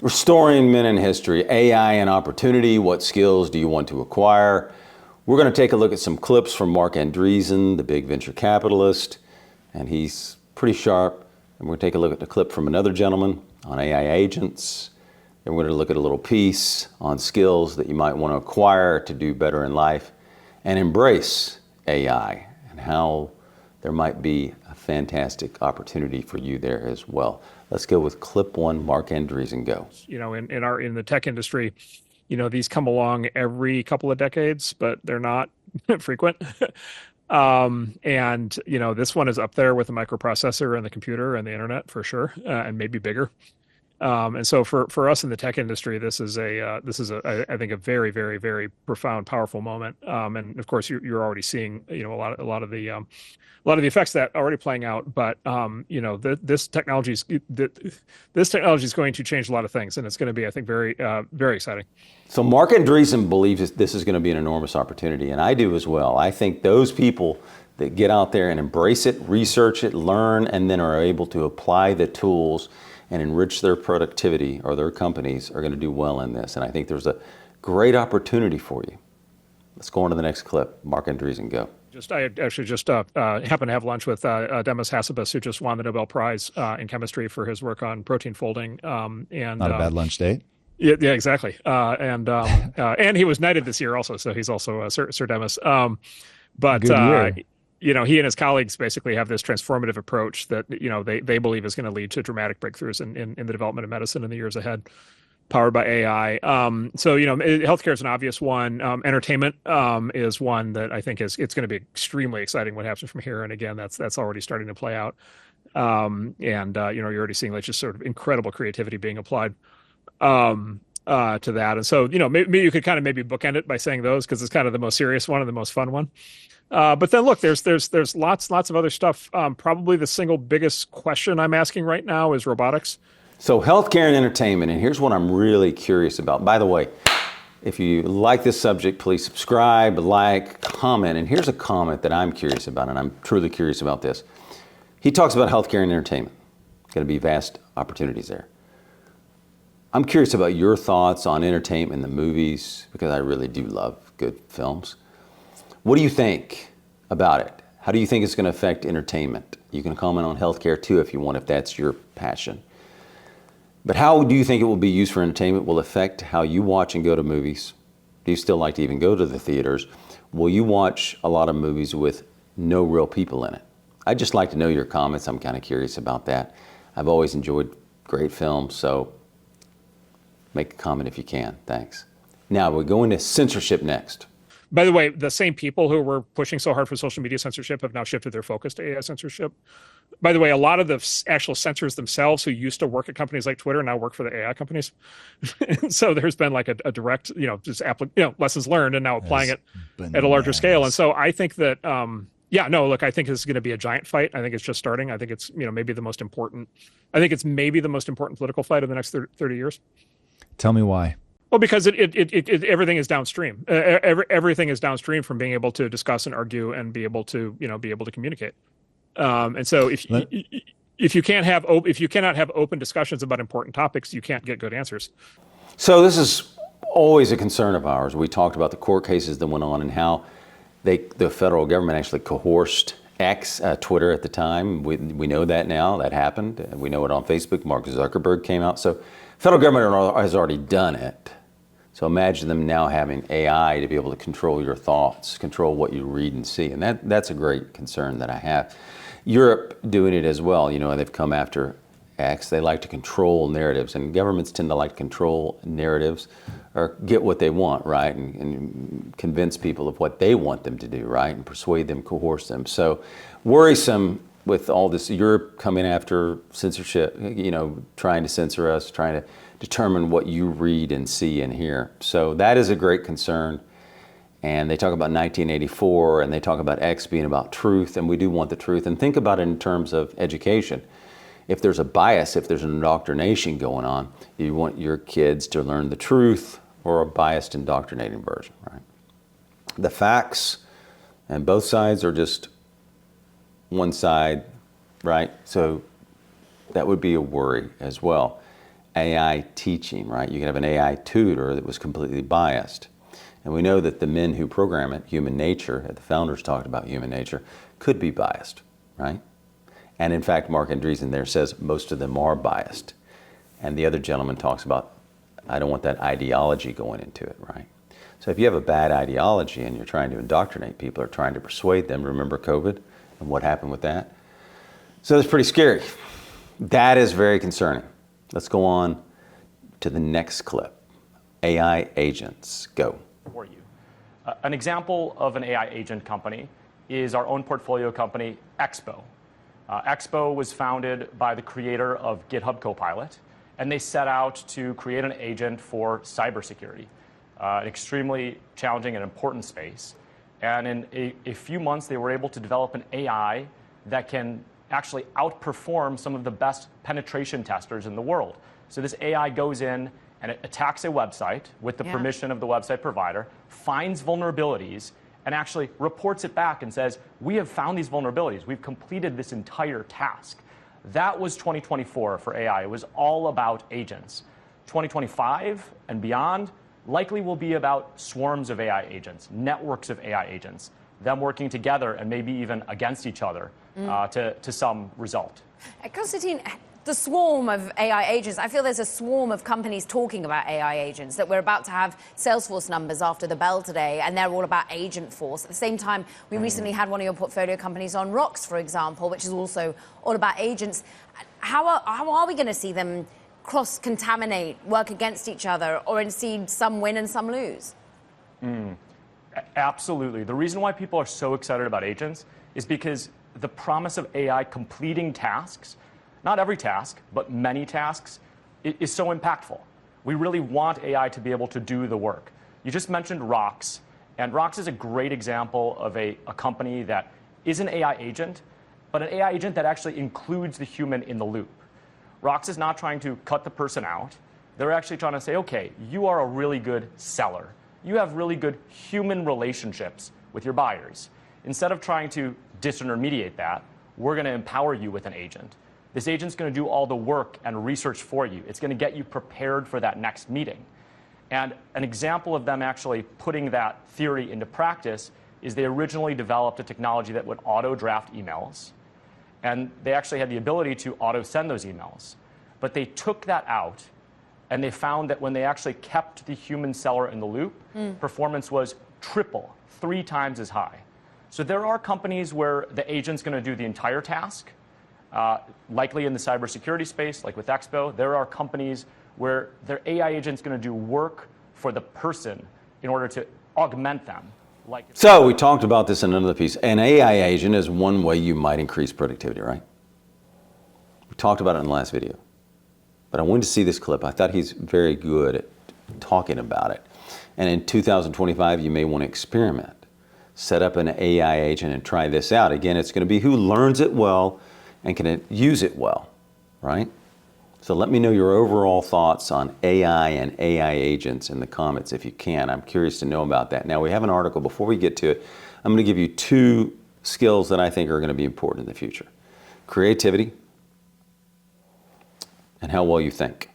Restoring Men in History, AI and Opportunity, What Skills Do You Want to Acquire? We're going to take a look at some clips from Marc Andreessen, the big venture capitalist, and he's pretty sharp. And we're going to take a look at the clip from another gentleman on AI agents. And we're going to look at a little piece on skills that you might want to acquire to do better in life and embrace AI and how there might be a fantastic opportunity for you there as well. Let's go with clip one, Marc Andreessen, go. In the tech industry, these come along every couple of decades, but they're not frequent. This one is up there with the microprocessor and the computer and the internet for sure, and maybe bigger. And so for us in the tech industry, this is I think a very, very, very profound, powerful moment. And of course, you're already seeing a lot of the effects that are already playing out. But this technology is going to change a lot of things, and it's going to be, I think, very very exciting. So Marc Andreessen believes this is going to be an enormous opportunity, and I do as well. I think those people that get out there and embrace it, research it, learn, and then are able to apply the tools and enrich their productivity or their companies are going to do well in this. And I think there's a great opportunity for you. Let's go on to the next clip. Marc Andreessen, go. I actually just happened to have lunch with Demis Hassabis, who just won the Nobel Prize in chemistry for his work on protein folding. And not a bad lunch date. Yeah, exactly. And he was knighted this year also, so he's also Sir Demis. Good year. He and his colleagues basically have this transformative approach that they believe is going to lead to dramatic breakthroughs in the development of medicine in the years ahead, powered by AI. Healthcare is an obvious one. Entertainment is one that I think it's going to be extremely exciting what happens from here. And again, that's already starting to play out. You're already seeing like just sort of incredible creativity being applied to that. And so maybe you could kind of maybe bookend it by saying those, because it's kind of the most serious one and the most fun one. But then look, there's lots of other stuff. Probably the single biggest question I'm asking right now is robotics. So healthcare and entertainment, and here's what I'm really curious about. By the way, if you like this subject, please subscribe, like, comment. And here's a comment that I'm curious about, and I'm truly curious about this. He talks about healthcare and entertainment. Going to be vast opportunities there. I'm curious about your thoughts on entertainment and the movies, because I really do love good films. What do you think about it? How do you think it's going to affect entertainment? You can comment on healthcare too if you want, if that's your passion. But how do you think it will be used for entertainment? Will affect how you watch and go to movies? Do you still like to even go to the theaters? Will you watch a lot of movies with no real people in it? I'd just like to know your comments. I'm kind of curious about that. I've always enjoyed great films, so make a comment if you can. Thanks. Now we're going to censorship next. By the way, the same people who were pushing so hard for social media censorship have now shifted their focus to AI censorship. By the way, a lot of the actual censors themselves who used to work at companies like Twitter now work for the AI companies. So there's been like a direct, lessons learned and now applying it at a larger scale. And so I think that, I think this is going to be a giant fight. I think it's just starting. I think it's, maybe the most important political fight of the next 30 years. Tell me why. Well, because everything is downstream. Everything is downstream from being able to discuss and argue and be able to communicate. And so if you cannot have open discussions about important topics, you can't get good answers. So this is always a concern of ours. We talked about the court cases that went on and how the federal government actually coerced Twitter at the time. We know that now. That happened. We know it on Facebook. Mark Zuckerberg came out. So federal government has already done it. So imagine them now having AI to be able to control your thoughts, control what you read and see. And that's a great concern that I have. Europe doing it as well. They've come after X. They like to control narratives, and governments tend to like to control narratives or get what they want, right? And convince people of what they want them to do, right? And persuade them, coerce them. So worrisome with all this Europe coming after censorship, trying to censor us, trying to determine what you read and see and hear. So that is a great concern. And they talk about 1984, and they talk about X being about truth, and we do want the truth. And think about it in terms of education. If there's a bias, if there's an indoctrination going on, you want your kids to learn the truth or a biased indoctrinating version, right? The facts and both sides are just one side, right? So that would be a worry as well. AI teaching, right? You could have an AI tutor that was completely biased. And we know that the men who program it, human nature, the founders talked about human nature, could be biased, right? And in fact, Marc Andreessen there says most of them are biased. And the other gentleman talks about, I don't want that ideology going into it, right? So if you have a bad ideology and you're trying to indoctrinate people or trying to persuade them, remember COVID and what happened with that? So it's pretty scary. That is very concerning. Let's go on to the next clip. AI agents, go. For you. An example of an AI agent company is our own portfolio company, Expo. Expo was founded by the creator of GitHub Copilot, and they set out to create an agent for cybersecurity, an extremely challenging and important space. And in a few months, they were able to develop an AI that can actually outperform some of the best penetration testers in the world. So this AI goes in and it attacks a website with the permission of the website provider, finds vulnerabilities, and actually reports it back and says, we have found these vulnerabilities. We've completed this entire task. That was 2024 for AI. It was all about agents. 2025 and beyond likely will be about swarms of AI agents, networks of AI agents, them working together and maybe even against each other to some result. Konstantin, the swarm of AI agents, I feel there's a swarm of companies talking about AI agents, that we're about to have Salesforce numbers after the bell today, and they're all about Agent Force. At the same time, we recently had one of your portfolio companies on Rocks, for example, which is also all about agents. How are we going to see them cross-contaminate, work against each other, or indeed some win and some lose? Absolutely. The reason why people are so excited about agents is because the promise of AI completing tasks, not every task, but many tasks, is so impactful. We really want AI to be able to do the work. You just mentioned Rocks, and Rocks is a great example of a company that is an AI agent, but an AI agent that actually includes the human in the loop. Rocks is not trying to cut the person out. They're actually trying to say, okay, you are a really good seller. You have really good human relationships with your buyers. Instead of trying to disintermediate that, we're going to empower you with an agent. This agent's going to do all the work and research for you. It's going to get you prepared for that next meeting. And an example of them actually putting that theory into practice is they originally developed a technology that would auto-draft emails. And they actually had the ability to auto-send those emails. But they took that out, and they found that when they actually kept the human seller in the loop, performance was triple, 3 times as high. So there are companies where the agent's going to do the entire task, likely in the cybersecurity space, like with Expo. There are companies where their AI agent's going to do work for the person in order to augment them. So we talked about this in another piece. An AI agent is one way you might increase productivity, right? We talked about it in the last video. But I wanted to see this clip. I thought he's very good at talking about it. And in 2025, you may want to experiment. Set up an AI agent and try this out. Again, it's going to be who learns it well and can use it well, right? So let me know your overall thoughts on AI and AI agents in the comments if you can. I'm curious to know about that. Now, we have an article. Before we get to it, I'm going to give you 2 skills that I think are going to be important in the future. Creativity and how well you think.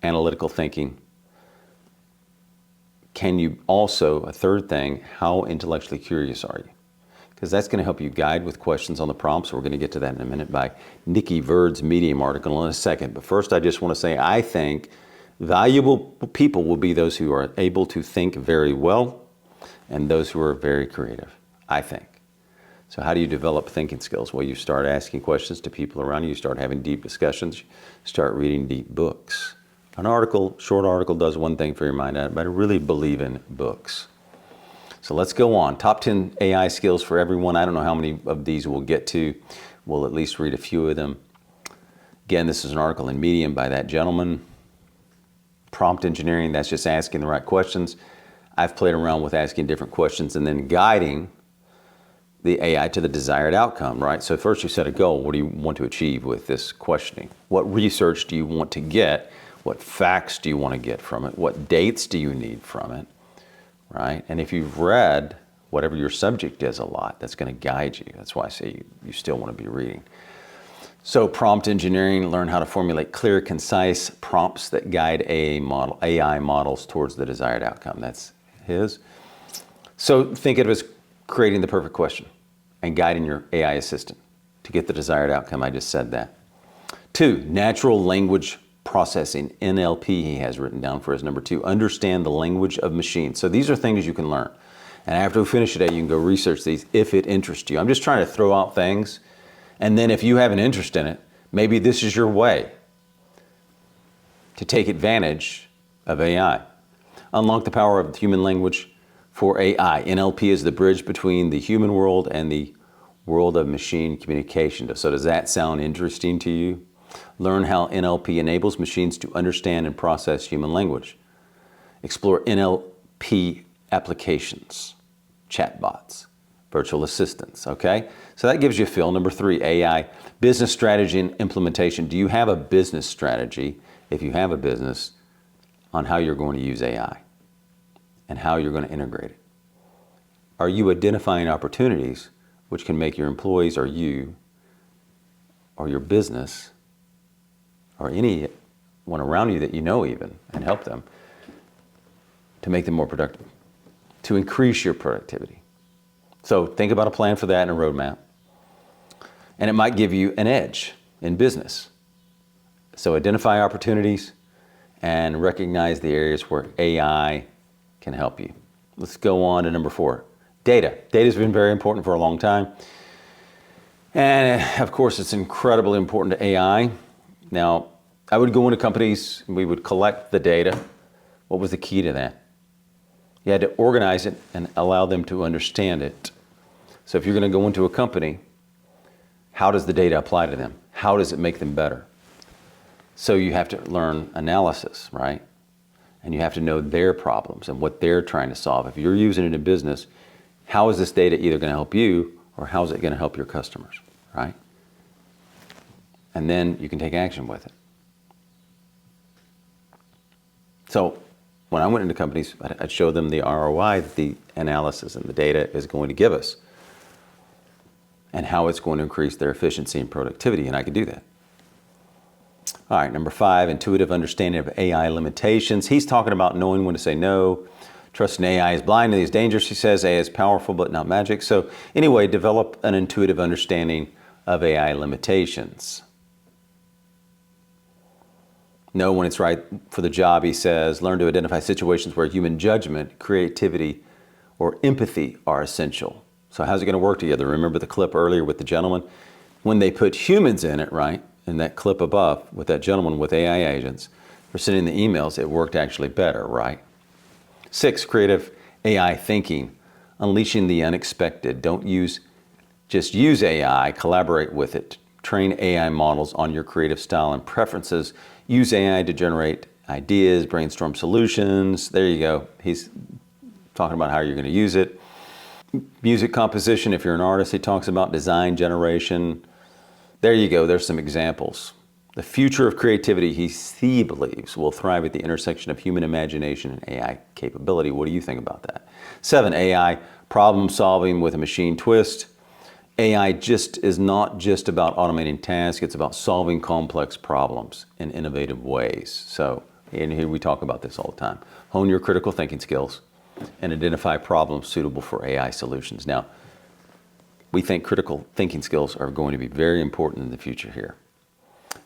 Analytical thinking. Can you also, a third thing, how intellectually curious are you? Because that's going to help you guide with questions on the prompts. We're going to get to that in a minute by Nikki Verd's Medium article in a second. But first, I just want to say I think valuable people will be those who are able to think very well and those who are very creative, I think. So how do you develop thinking skills? Well, you start asking questions to people around you. You start having deep discussions. Start reading deep books. An article, short article, does one thing for your mind, but I really believe in books. So let's go on. Top 10 AI skills for everyone. I don't know how many of these we'll get to. We'll at least read a few of them. Again, this is an article in Medium by that gentleman. Prompt engineering, that's just asking the right questions. I've played around with asking different questions and then guiding the AI to the desired outcome, right? So first you set a goal. What do you want to achieve with this questioning? What research do you want to get? What facts do you want to get from it? What dates do you need from it? Right? And if you've read whatever your subject is a lot, that's going to guide you. That's why I say you still want to be reading. So prompt engineering, learn how to formulate clear, concise prompts that guide AI models towards the desired outcome. That's his. So think of it as creating the perfect question and guiding your AI assistant to get the desired outcome. I just said that. 2, natural language processing, NLP, he has written down for us. Number 2, understand the language of machines. So these are things you can learn. And after we finish today, you can go research these if it interests you. I'm just trying to throw out things. And then if you have an interest in it, maybe this is your way to take advantage of AI. Unlock the power of human language for AI. NLP is the bridge between the human world and the world of machine communication. So does that sound interesting to you? Learn how NLP enables machines to understand and process human language. Explore NLP applications, chatbots, virtual assistants, okay? So that gives you a feel. Number 3, AI, business strategy and implementation. Do you have a business strategy, if you have a business, on how you're going to use AI and how you're going to integrate it? Are you identifying opportunities which can make your employees or you or your business or anyone around you that you know even and help them to make them more productive, to increase your productivity? So think about a plan for that and a roadmap. And it might give you an edge in business. So identify opportunities and recognize the areas where AI can help you. Let's go on to number 4. Data. Data's been very important for a long time. And of course, it's incredibly important to AI. Now, I would go into companies and we would collect the data. What was the key to that? You had to organize it and allow them to understand it. So if you're going to go into a company, how does the data apply to them? How does it make them better? So you have to learn analysis, right? And you have to know their problems and what they're trying to solve. If you're using it in business, how is this data either going to help you or how is it going to help your customers, right? And then you can take action with it. So when I went into companies, I'd show them the ROI that the analysis and the data is going to give us and how it's going to increase their efficiency and productivity, and I could do that. All right, number 5, intuitive understanding of AI limitations. He's talking about knowing when to say no. Trusting AI is blind and is dangerous, he says. AI is powerful but not magic. So anyway, develop an intuitive understanding of AI limitations. Know when it's right for the job, he says. Learn to identify situations where human judgment, creativity, or empathy are essential. So how's it going to work together? Remember the clip earlier with the gentleman? When they put humans in it, right, in that clip above with that gentleman with AI agents for sending the emails, it worked actually better, right? 6, creative AI thinking. Unleashing the unexpected. Don't just use AI, collaborate with it. Train AI models on your creative style and preferences. Use AI to generate ideas, brainstorm solutions. There you go. He's talking about how you're going to use it. Music composition, if you're an artist, he talks about design generation. There you go. There's some examples. The future of creativity, he believes, will thrive at the intersection of human imagination and AI capability. What do you think about that? 7, AI problem solving with a machine twist. AI is not just about automating tasks, it's about solving complex problems in innovative ways. So, and here we talk about this all the time. Hone your critical thinking skills and identify problems suitable for AI solutions. Now, we think critical thinking skills are going to be very important in the future here.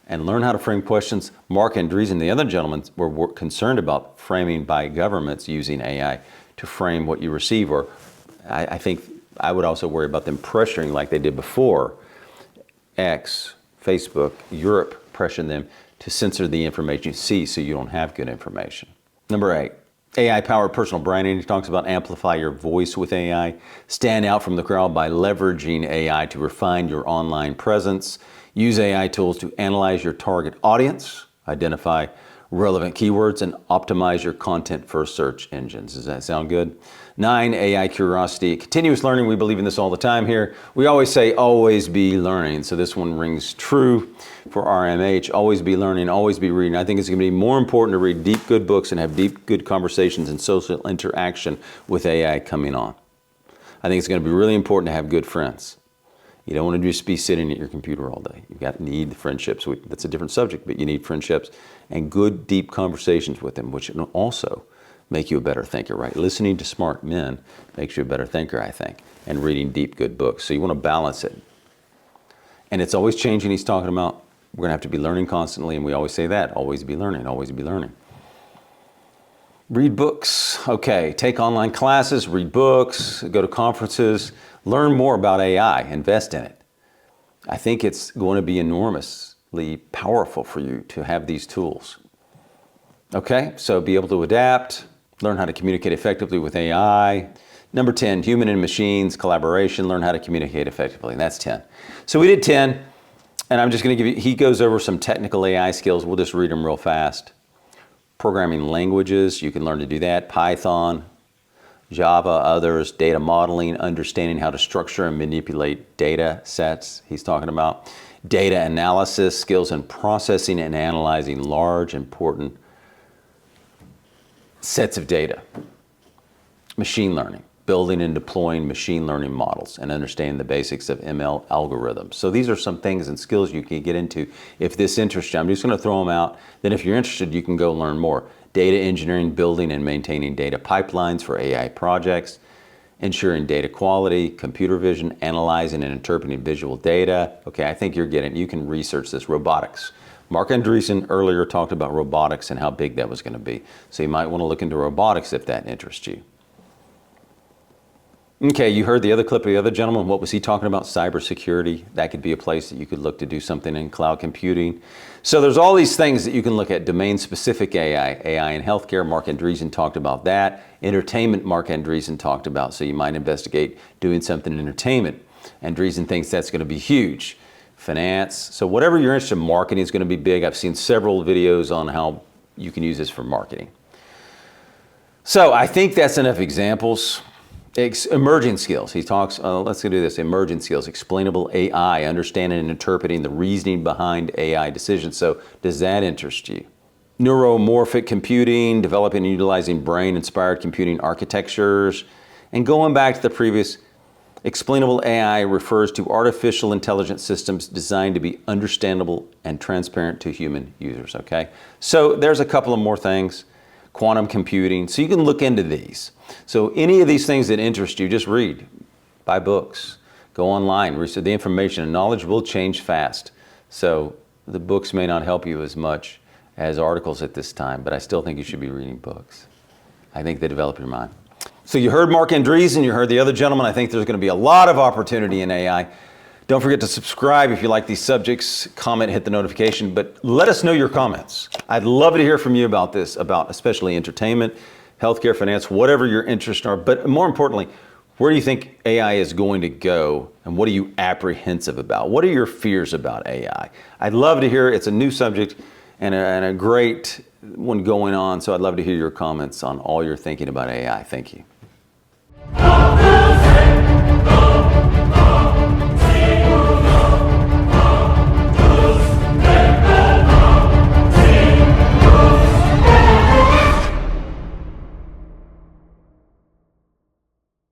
And learn how to frame questions. Marc Andreessen, the other gentlemen, were concerned about framing by governments using AI to frame what you receive, or I think I would also worry about them pressuring like they did before. X, Facebook, Europe pressuring them to censor the information you see so you don't have good information. Number 8, AI-powered personal branding. He talks about amplify your voice with AI. Stand out from the crowd by leveraging AI to refine your online presence. Use AI tools to analyze your target audience, identify relevant keywords, and optimize your content for search engines. Does that sound good? 9, AI curiosity. Continuous learning, we believe in this all the time here. We always say, always be learning. So this one rings true for RMH. Always be learning, always be reading. I think it's going to be more important to read deep, good books and have deep, good conversations and social interaction with AI coming on. I think it's going to be really important to have good friends. You don't want to just be sitting at your computer all day. You need the friendships. That's a different subject, but you need friendships and good, deep conversations with them, which will also make you a better thinker, right? Listening to smart men makes you a better thinker, I think, and reading deep, good books. So you want to balance it. And it's always changing. He's talking about we're going to have to be learning constantly, and we always say that, always be learning, always be learning. Read books. Okay, take online classes, read books, go to conferences, learn more about AI, invest in it. I think it's going to be enormously powerful for you to have these tools. Okay, so be able to adapt, learn how to communicate effectively with AI. Number 10, human and machines, collaboration, learn how to communicate effectively. And that's 10. So we did 10, and I'm just going to give you, he goes over some technical AI skills. We'll just read them real fast. Programming languages, you can learn to do that. Python, Java, others, data modeling, understanding how to structure and manipulate data sets, he's talking about. Data analysis, skills in processing and analyzing large, important sets of data. Machine learning, building and deploying machine learning models and understanding the basics of ML algorithms. So these are some things and skills you can get into if this interests you. I'm just going to throw them out. Then if you're interested, you can go learn more. Data engineering, building and maintaining data pipelines for AI projects, ensuring data quality, computer vision, analyzing and interpreting visual data. Okay, I think you're getting it. You can research this. Robotics. Marc Andreessen earlier talked about robotics and how big that was going to be. So you might want to look into robotics if that interests you. Okay, you heard the other clip of the other gentleman. What was he talking about? Cybersecurity. That could be a place that you could look to do something in cloud computing. So there's all these things that you can look at. Domain-specific AI, AI in healthcare. Marc Andreessen talked about that. Entertainment, Marc Andreessen talked about. So you might investigate doing something in entertainment. Andreessen thinks that's going to be huge. Finance. So whatever you're interested in, marketing is going to be big. I've seen several videos on how you can use this for marketing. So I think that's enough examples. Emerging skills. He talks, let's do this, emerging skills, explainable AI, understanding and interpreting the reasoning behind AI decisions. So does that interest you? Neuromorphic computing, developing and utilizing brain-inspired computing architectures. And going back to the previous, explainable AI refers to artificial intelligence systems designed to be understandable and transparent to human users, okay? So there's a couple of more things. Quantum computing, so you can look into these. So any of these things that interest you, just read, buy books, go online, research the information, and knowledge will change fast. So the books may not help you as much as articles at this time, but I still think you should be reading books. I think they develop your mind. So you heard Marc Andreessen, you heard the other gentleman. I think there's going to be a lot of opportunity in AI. Don't forget to subscribe if you like these subjects, comment, hit the notification, but let us know your comments. I'd love to hear from you about this, about especially entertainment, healthcare, finance, whatever your interests are, but more importantly, where do you think AI is going to go and what are you apprehensive about? What are your fears about AI? I'd love to hear. It's a new subject and a great one going on, so I'd love to hear your comments on all you're thinking about AI. Thank you.